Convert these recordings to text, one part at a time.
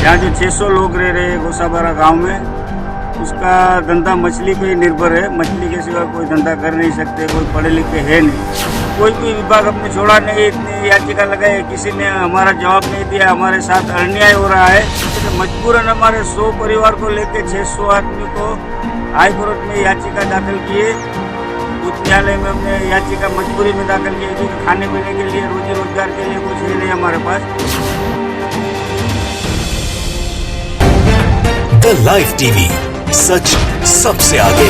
यहाँ जो 600 लोग रह रहे हैं गोसाबारा गांव में, उसका धंधा मछली पे ही निर्भर है। मछली के सिवा कोई धंधा कर नहीं सकते, कोई पढ़े लिखे है नहीं। कोई भी विभाग अपने छोड़ा नहीं, इतनी याचिका लगाई, किसी ने हमारा जवाब नहीं दिया। हमारे साथ अन्याय हो रहा है। तो मजबूरन हमारे 100 परिवार को लेकर 600 आदमी को हाई कोर्ट में याचिका दाखिल किए। उच्च न्यायालय में हमने याचिका मजबूरी में दाखिल की, क्योंकि खाने पीने के लिए, रोजी रोजगार के लिए कुछ है नहीं हमारे पास। द लाइव टीवी, सच सबसे आगे।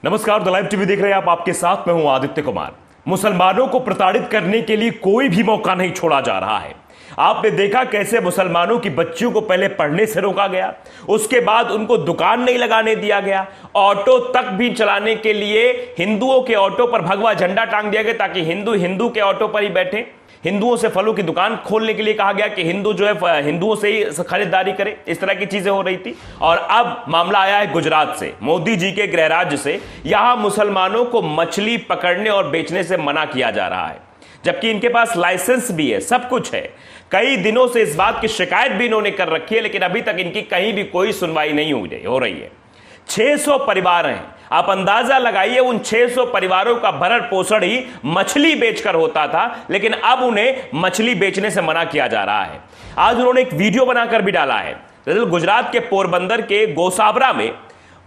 नमस्कार, द लाइव टीवी देख रहे हैं आप। आपके साथ मैं हूं आदित्य कुमार। मुसलमानों को प्रताड़ित करने के लिए कोई भी मौका नहीं छोड़ा जा रहा है। आपने देखा कैसे मुसलमानों की बच्चियों को पहले पढ़ने से रोका गया, उसके बाद उनको दुकान नहीं लगाने दिया गया, ऑटो तक भी चलाने के लिए हिंदुओं के ऑटो पर भगवा झंडा टांग दिया गया ताकि हिंदू के ऑटो पर ही बैठे। हिंदुओं से फलों की दुकान खोलने के लिए कहा गया कि हिंदू जो है हिंदुओं से ही खरीदारी करे। इस तरह की चीजें हो रही थी। और अब मामला आया है गुजरात से, मोदी जी के गृह राज्य से। यहां मुसलमानों को मछली पकड़ने और बेचने से मना किया जा रहा है, जबकि इनके पास लाइसेंस भी है, सब कुछ है। कई दिनों से इस बात की शिकायत भी इन्होंने कर रखी है, लेकिन अभी तक इनकी कहीं भी कोई सुनवाई नहीं हो रही है। 600 परिवार हैं। आप अंदाजा लगाइए, उन 600 परिवारों का भरण पोषण ही मछली बेचकर होता था, लेकिन अब उन्हें मछली बेचने से मना किया जा रहा है। आज उन्होंने एक वीडियो बनाकर भी डाला है। दरअसल गुजरात के पोरबंदर के गोसाबरा में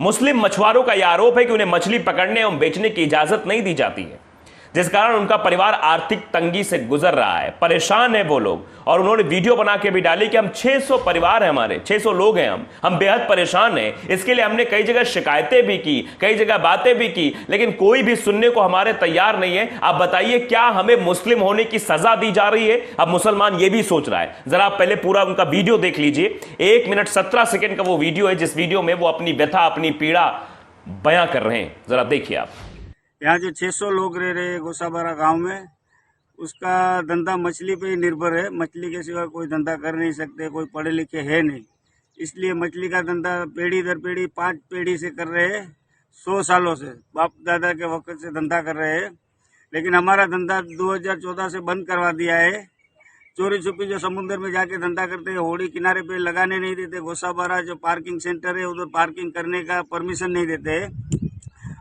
मुस्लिम मछुआरों का यह आरोप है कि उन्हें मछली पकड़ने एवं बेचने की इजाजत नहीं दी जाती है, जिस कारण उनका परिवार आर्थिक तंगी से गुजर रहा है। परेशान है वो लोग। और उन्होंने वीडियो बना के भी डाली कि हम 600 परिवार हैं, हमारे 600 लोग हैं, हम बेहद परेशान हैं। इसके लिए हमने कई जगह शिकायतें भी की, कई जगह बातें भी की, लेकिन कोई भी सुनने को हमारे तैयार नहीं है। आप बताइए, क्या हमें मुस्लिम होने की सजा दी जा रही है? अब मुसलमान ये भी सोच रहा है। जरा आप पहले पूरा उनका वीडियो देख लीजिए। 1 मिनट 17 सेकेंड का वो वीडियो है, जिस वीडियो में वो अपनी व्यथा, अपनी पीड़ा बयां कर रहे हैं। जरा देखिए आप। यहाँ जो 600 लोग रह रहे हैं गोसाबारा गांव में, उसका धंधा मछली पे ही निर्भर है। मछली के सिवा कोई धंधा कर नहीं सकते, कोई पढ़े लिखे है नहीं। इसलिए मछली का धंधा पीढ़ी दर पीढ़ी 5 पीढ़ी से कर रहे हैं। 100 सालों से बाप दादा के वक्त से धंधा कर रहे हैं। लेकिन हमारा धंधा 2014 से बंद करवा दिया है। चोरी छुपी जो समुद्र में जाके धंधा करते हैं, होड़ी किनारे पे लगाने नहीं देते। गोसाबारा जो पार्किंग सेंटर है, उधर पार्किंग करने का परमिशन नहीं देते।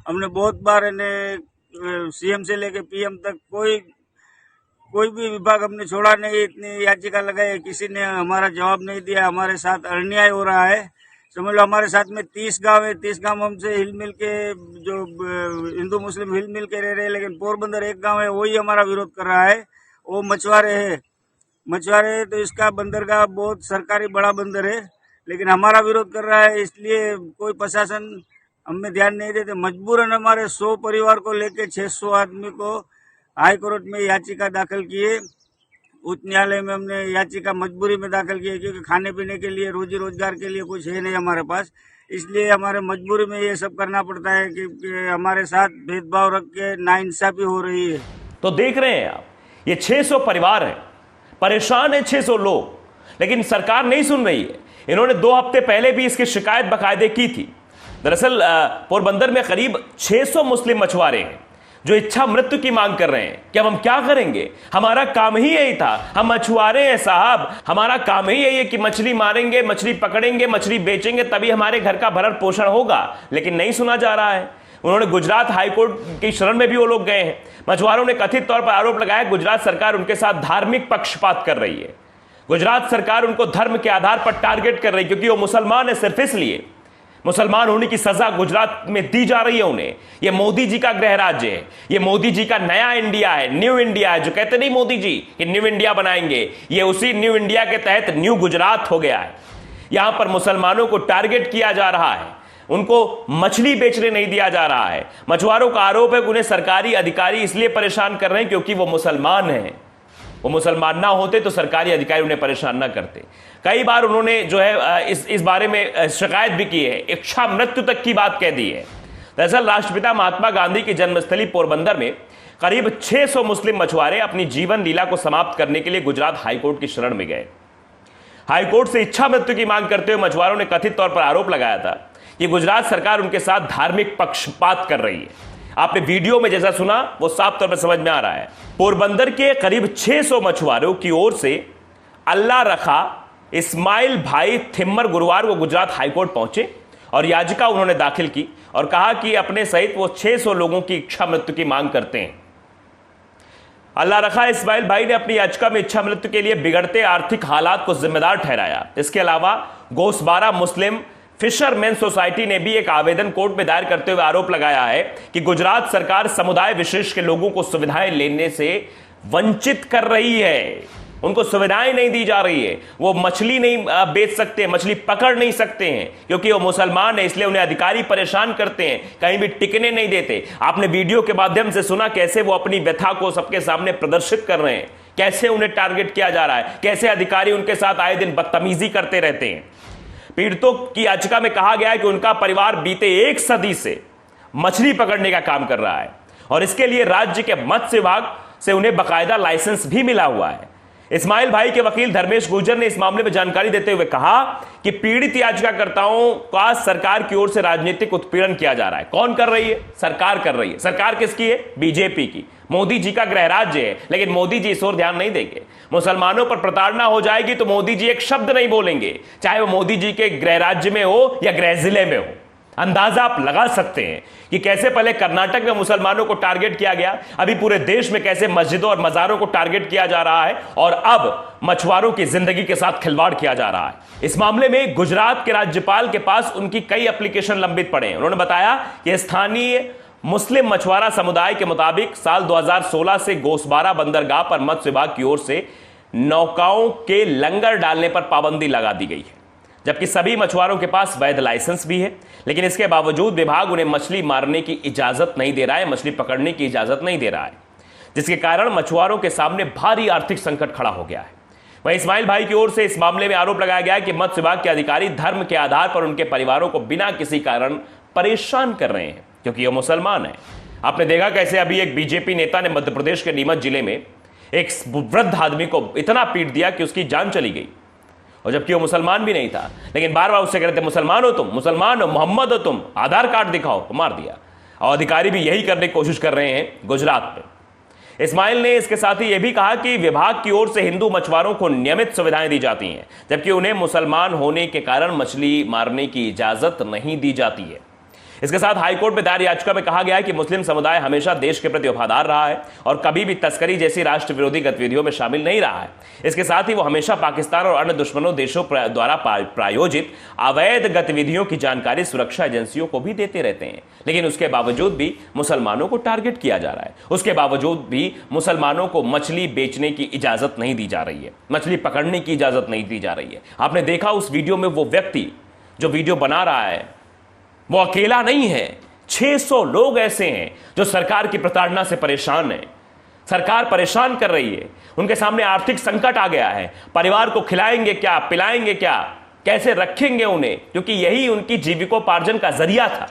हमने बहुत बार इन्हें सीएम से लेके पीएम तक कोई भी विभाग हमने छोड़ा नहीं, इतनी याचिका लगाई, किसी ने हमारा जवाब नहीं दिया। हमारे साथ अन्याय हो रहा है। समझ लो, हमारे साथ में 30 गांव है। 30 गांव हमसे हिल मिल के, जो हिंदू मुस्लिम हिल मिल के रह रहे हैं, लेकिन पोरबंदर एक गांव है, वही हमारा विरोध कर रहा है। वो मछुआरे है। तो इसका बंदरगाह बहुत सरकारी बड़ा बंदर है, लेकिन हमारा विरोध कर रहा है। इसलिए कोई प्रशासन हमें ध्यान नहीं देते। मजबूरन हमारे 100 परिवार को लेकर 600 आदमी को हाई कोर्ट में याचिका दाखिल किए। उच्च न्यायालय में हमने याचिका मजबूरी में दाखिल की, क्योंकि खाने पीने के लिए, रोजी रोजगार के लिए कुछ है नहीं हमारे पास। इसलिए हमारे मजबूरी में ये सब करना पड़ता है कि हमारे साथ भेदभाव रख के नाइंसाफी हो रही है। तो देख रहे हैं आप, ये 600 परिवार हैं, परेशान है 600 लोग, लेकिन सरकार नहीं सुन रही है। इन्होंने 2 हफ्ते पहले भी इसकी शिकायत बाकायदे की थी। दरअसल पोरबंदर में करीब 600 मुस्लिम मछुआरे हैं जो इच्छा मृत्यु की मांग कर रहे हैं कि अब हम क्या करेंगे, हमारा काम ही यही था, हम मछुआरे हैं साहब, हमारा काम ही यही है कि मछली मारेंगे, मछली पकड़ेंगे, मछली बेचेंगे, तभी हमारे घर का भरण पोषण होगा। लेकिन नहीं सुना जा रहा है। उन्होंने गुजरात हाईकोर्ट की शरण में भी वो लोग गए हैं। मछुआरों ने कथित तौर पर आरोप लगाया गुजरात सरकार उनके साथ धार्मिक पक्षपात कर रही है। गुजरात सरकार उनको धर्म के आधार पर टारगेट कर रही है, क्योंकि वो मुसलमान है। सिर्फ इसलिए मुसलमान होने की सजा गुजरात में दी जा रही है उन्हें। यह मोदी जी का गृह राज्य है, यह मोदी जी का नया इंडिया है, न्यू इंडिया है। जो कहते नहीं मोदी जी कि न्यू इंडिया बनाएंगे, यह उसी न्यू इंडिया के तहत न्यू गुजरात हो गया है। यहां पर मुसलमानों को टारगेट किया जा रहा है, उनको मछली बेचने नहीं दिया जा रहा है। मछुआरों का आरोप है कि उन्हें सरकारी अधिकारी इसलिए परेशान कर रहे हैं क्योंकि वो मुसलमान हैं। वो मुसलमान ना होते तो सरकारी अधिकारी उन्हें परेशान ना करते। कई बार उन्होंने जो है इस बारे में शिकायत भी की है, इच्छा मृत्यु तक की बात कह दी है। दरअसल राष्ट्रपिता महात्मा गांधी की जन्मस्थली पोरबंदर में करीब 600 मुस्लिम मछुआरे अपनी जीवन लीला को समाप्त करने के लिए गुजरात हाईकोर्ट की शरण में गए। हाईकोर्ट से इच्छा मृत्यु की मांग करते हुए मछुआरों ने कथित तौर पर आरोप लगाया था कि गुजरात सरकार उनके साथ धार्मिक पक्षपात कर रही है। आपने वीडियो में जैसा सुना वो साफ तौर पर समझ में आ रहा है। पोरबंदर के करीब 600 मछुआरों की ओर से अल्लाह रखा इस्माइल भाई थिम्मर गुरुवार को गुजरात हाईकोर्ट पहुंचे और याचिका उन्होंने दाखिल की और कहा कि अपने सहित वो 600 लोगों की इच्छा मृत्यु की मांग करते हैं। अल्लाह रखा इस्माइल भाई ने अपनी याचिका में इच्छा मृत्यु के लिए बिगड़ते आर्थिक हालात को जिम्मेदार ठहराया। इसके अलावा गोसबारा मुस्लिम फिशरमैन सोसाइटी ने भी एक आवेदन कोर्ट में दायर करते हुए आरोप लगाया है कि गुजरात सरकार समुदाय विशेष के लोगों को सुविधाएं लेने से वंचित कर रही है, उनको सुविधाएं नहीं दी जा रही है। वो मछली नहीं बेच सकते, मछली पकड़ नहीं सकते हैं क्योंकि वो मुसलमान है, इसलिए उन्हें अधिकारी परेशान करते हैं, कहीं भी टिकने नहीं देते। आपने वीडियो के माध्यम से सुना कैसे वो अपनी व्यथा को सबके सामने प्रदर्शित कर रहे हैं, कैसे उन्हें टारगेट किया जा रहा है, कैसे अधिकारी उनके साथ आए दिन बदतमीजी करते रहते हैं। पीड़ितों की याचिका में कहा गया है कि उनका परिवार बीते 1 सदी से मछली पकड़ने का काम कर रहा है और इसके लिए राज्य के मत्स्य विभाग से उन्हें बाकायदा लाइसेंस भी मिला हुआ है। इस्माइल भाई के वकील धर्मेश गुर्जर ने इस मामले में जानकारी देते हुए कहा कि पीड़ित याचिकाकर्ताओं का सरकार की ओर से राजनीतिक उत्पीड़न किया जा रहा है। कौन कर रही है? सरकार कर रही है। सरकार किसकी है? बीजेपी की। मोदी जी का गृह राज्य है, लेकिन मोदी जी इस ओर ध्यान नहीं देंगे। मुसलमानों पर प्रताड़ना हो जाएगी तो मोदी जी एक शब्द नहीं बोलेंगे, चाहे वो मोदी जी के गृह राज्य में हो या गृह जिले में हो। अंदाजा आप लगा सकते हैं कि कैसे पहले कर्नाटक में मुसलमानों को टारगेट किया गया, अभी पूरे देश में कैसे मस्जिदों और मज़ारों को टारगेट किया जा रहा है और अब मछुआरों की जिंदगी के साथ खिलवाड़ किया जा रहा है। इस मामले में गुजरात के राज्यपाल के पास उनकी कई एप्लीकेशन लंबित पड़े हैं। उन्होंने बताया कि स्थानीय मुस्लिम मछुआरा समुदाय के मुताबिक साल 2016 से गोसबारा बंदरगाह पर मत्स्य विभाग की ओर से नौकाओं के लंगर डालने पर पाबंदी लगा दी गई है, जबकि सभी मछुआरों के पास वैध लाइसेंस भी है, लेकिन इसके बावजूद विभाग उन्हें मछली मारने की इजाजत नहीं दे रहा है, मछली पकड़ने की इजाजत नहीं दे रहा है, जिसके कारण मछुआरों के सामने भारी आर्थिक संकट खड़ा हो गया है। वहीं इस्माइल भाई की ओर से इस मामले में आरोप लगाया गया है कि मत्स्य विभाग के अधिकारी धर्म के आधार पर उनके परिवारों को बिना किसी कारण परेशान कर रहे हैं क्योंकि ये मुसलमान है। आपने देखा कैसे अभी एक बीजेपी नेता ने मध्य प्रदेश के नीमच जिले में एक वृद्ध आदमी को इतना पीट दिया कि उसकी जान चली गई, और जबकि वो मुसलमान भी नहीं था, लेकिन बार बार उससे कहते मुसलमान हो तुम, मुसलमान हो, मोहम्मद हो तुम, आधार कार्ड दिखाओ, मार दिया। और अधिकारी भी यही करने की कोशिश कर रहे हैं गुजरात में। इस्माइल ने इसके साथ ही यह भी कहा कि विभाग की ओर से हिंदू मछुआरों को नियमित सुविधाएं दी जाती हैं, जबकि उन्हें मुसलमान होने के कारण मछली मारने की इजाजत नहीं दी जाती है। इसके साथ हाईकोर्ट में दायर याचिका में कहा गया है कि मुस्लिम समुदाय हमेशा देश के प्रति वफादार रहा है और कभी भी तस्करी जैसी राष्ट्र विरोधी गतिविधियों में शामिल नहीं रहा है। इसके साथ ही वो हमेशा पाकिस्तान और अन्य दुश्मनों देशों द्वारा प्रायोजित अवैध गतिविधियों की जानकारी सुरक्षा एजेंसियों को भी देते रहते हैं, लेकिन उसके बावजूद भी मुसलमानों को टारगेट किया जा रहा है। उसके बावजूद भी मुसलमानों को मछली बेचने की इजाजत नहीं दी जा रही है, मछली पकड़ने की इजाजत नहीं दी जा रही है। आपने देखा उस वीडियो में वो व्यक्ति जो वीडियो बना रहा है वो अकेला नहीं है, 600 लोग ऐसे हैं जो सरकार की प्रताड़ना से परेशान हैं। सरकार परेशान कर रही है, उनके सामने आर्थिक संकट आ गया है। परिवार को खिलाएंगे क्या, पिलाएंगे क्या, कैसे रखेंगे उन्हें, क्योंकि यही उनकी जीविकोपार्जन का जरिया था।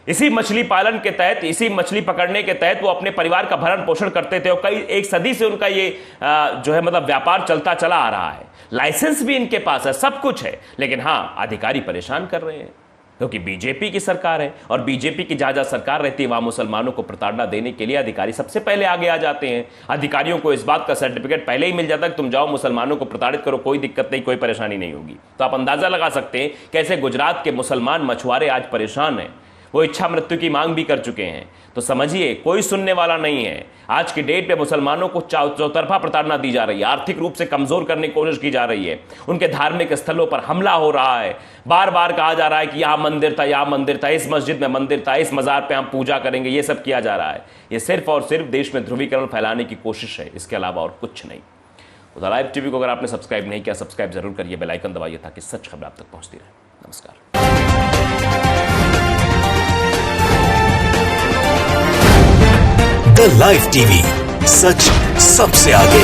इसी मछली पालन के तहत, इसी मछली पकड़ने के तहत वो अपने परिवार का भरण पोषण करते थे और कई 1 सदी से उनका ये जो है मतलब व्यापार चलता चला आ रहा है। लाइसेंस भी इनके पास है, सब कुछ है, लेकिन हाँ अधिकारी परेशान कर रहे हैं क्योंकि बीजेपी की सरकार है और बीजेपी की जहां जहां सरकार रहती है वहां मुसलमानों को प्रताड़ना देने के लिए अधिकारी सबसे पहले आगे आ जाते हैं। अधिकारियों को इस बात का सर्टिफिकेट पहले ही मिल जाता है कि तुम जाओ मुसलमानों को प्रताड़ित करो, कोई दिक्कत नहीं, कोई परेशानी नहीं होगी। तो आप अंदाजा लगा सकते हैं कैसे गुजरात के मुसलमान मछुआरे आज परेशान हैं, वो इच्छा मृत्यु की मांग भी कर चुके हैं। तो समझिए कोई सुनने वाला नहीं है। आज की डेट पे मुसलमानों को चौतरफा प्रताड़ना दी जा रही है, आर्थिक रूप से कमजोर करने की कोशिश की जा रही है, उनके धार्मिक स्थलों पर हमला हो रहा है। बार बार कहा जा रहा है कि यहाँ मंदिर था, यहाँ मंदिर था, इस मस्जिद में मंदिर था, इस मजार पे हम पूजा करेंगे, ये सब किया जा रहा है। ये सिर्फ और सिर्फ देश में ध्रुवीकरण फैलाने की कोशिश है, इसके अलावा और कुछ नहीं। उधर लाइव टीवी को अगर आपने सब्सक्राइब नहीं किया, सब्सक्राइब जरूर करिए, बेल आइकन दबाइए ताकि सच खबर आप तक पहुंचती रहे। नमस्कार। द लाइव टीवी, सच सबसे आगे।